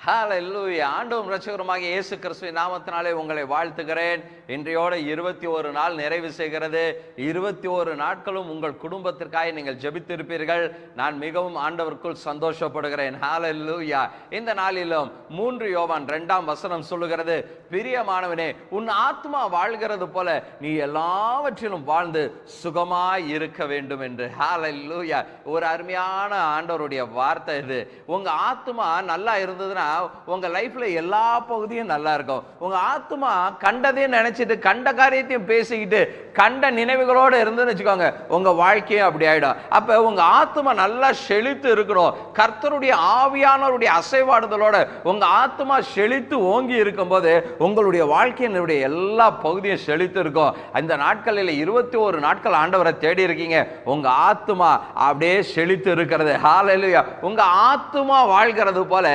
ஹல்லேலூயா. ஆண்டவரும் இரட்சகருமாகிய இயேசு கிறிஸ்துவின் நாமத்தினாலே உங்களை வாழ்த்துகிறேன். இன்றையோட 21 நாள் நிறைவு செய்கிறது. 21 நாட்களும் உங்கள் குடும்பத்திற்காக நீங்கள் ஜெபித்திருப்பீர்கள். நான் மிகவும் ஆண்டவருக்குள் சந்தோஷப்படுகிறேன். ஹல்லேலூயா. இந்த நாளிலும் 3 யோவான் 2ஆம் வசனம் சொல்லுகிறது, பிரியமானவனே, உன் ஆத்மா வாழ்கிறது போல நீ எல்லாவற்றிலும் வாழ்ந்து சுகமாய் இருக்க வேண்டும் என்று. ஹல்லேலூயா. ஒரு அருமையான ஆண்டவருடைய வார்த்தை இது. உங்க ஆத்மா நல்லா இருந்ததுன்னா உங்க லைஃப்ல எல்லா பகுதியும் நல்லா இருக்கும். உங்க ஆத்மா கண்டதையும் நினைச்சிட்டு கண்ட காரியத்தையும் பேசிக்கிட்டு கண்ட நினைவுகளோடு இருந்துன்னு வச்சுக்கோங்க, உங்க வாழ்க்கையும் அப்படி ஆயிடும். அப்ப உங்க ஆத்மா நல்லா செழித்து இருக்கணும். கர்த்தருடைய ஆவியானவருடைய அசைவாடுதலோட உங்க ஆத்மா செழித்து ஓங்கி இருக்கும் போது உங்களுடைய வாழ்க்கையினுடைய எல்லா பகுதியும் செழித்து இருக்கும். இந்த நாட்களில் 21 நாட்கள் ஆண்டவரை தேடி இருக்கீங்க. உங்க ஆத்மா அப்படியே செழித்து இருக்கிறது. ஹல்லேலூயா. உங்க ஆத்மா வாழ்கிறது போல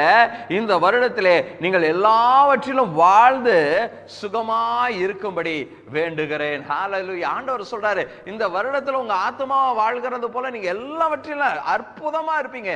இந்த வருடத்திலே நீங்கள் எல்லாவற்றிலும் வாழ்ந்து சுகமாய் இருக்கும்படி வேண்டுகிறேன். ஹல்லேலூயா. ஆண்டவர் சொல்றாரு, இந்த வருடத்துல உங்க ஆத்மா வாழ்கிறது போல நீங்க எல்லாவற்றிலும் அற்புதமா இருப்பீங்க,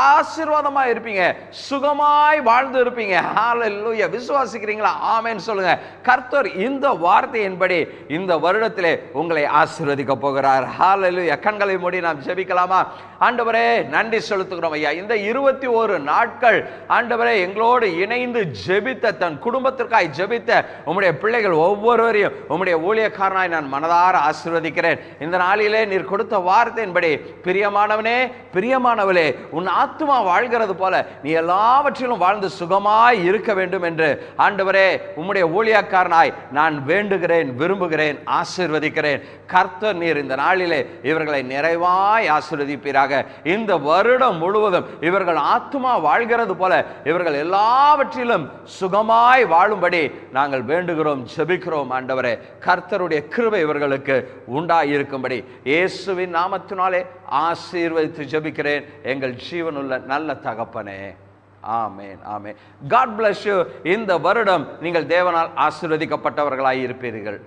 ஆசீர்வாதமா இருப்பீங்க, சுகமாய் வாழ்ந்து இருப்பீங்க. ஹல்லேலூயா. விசுவாசிக்கிறீங்களா? ஆமென் சொல்லுங்க. கர்த்தர் இந்த வார்த்தையின்படி இந்த வருடத்திலே உங்களை ஆசீர்வதிக்க போகிறார். ஹல்லேலூயா. கண்களை மூடி நாம் ஜெபிக்கலாமா? ஆண்டவரே, நன்றி செலுத்துகிறோம் ஐயா. இந்த 21 நாட்கள் ஆண்டவரே எங்களோடு இணைந்து ஜெபித்த, தன் குடும்பத்திற்காய் ஜெபித்த உம்முடைய பிள்ளைகள் ஒவ்வொருவரையும் உம்முடைய ஊழியக்காரனாய் நான் மனதார ஆசீர்வதிக்கிறேன். இந்த நாளிலே நீர் கொடுத்த வார்த்தையின்படி, பிரியமானவனே, பிரியமானவளே, உன் ஆத்துமா வாழ்கிறது போல நீ எல்லாவற்றிலும் வாழ்ந்து சுகமாய் இருக்க வேண்டும் என்று ஆண்டவரே உம்முடைய ஊழியக்காரனாய் நான் வேண்டுகிறேன், விரும்புகிறேன், ஆசீர்வதிக்கிறேன். கர்த்தர் நீர் இந்த நாளிலே இவர்களை நிறைவாய் ஆசீர்வதிப்பீராக. இந்த வருடம் முழுவதும் இவர்கள் ஆத்துமா வாழ்கிறது போல இவர்கள் எல்லாவற்றிலும் சுகமாய் வாழும்படி நாங்கள் வேண்டுகிறோம், ஜெபிக்கிறோம். ஆண்டவரே, கர்த்தருடைய கிருபை இவர்களுக்கு உண்டாயிருக்கும்படி இயேசுவின் நாமத்தினாலே ஆசீர்வதித்து ஜெபிக்கிறேன் எங்கள் ஜீவனுள்ள நல்ல தகப்பனே. ஆமென், ஆமென். God bless you. இந்த வருடம் நீங்கள் தேவனால் ஆசீர்வதிக்கப்பட்டவர்களாய் இருப்பீர்கள்.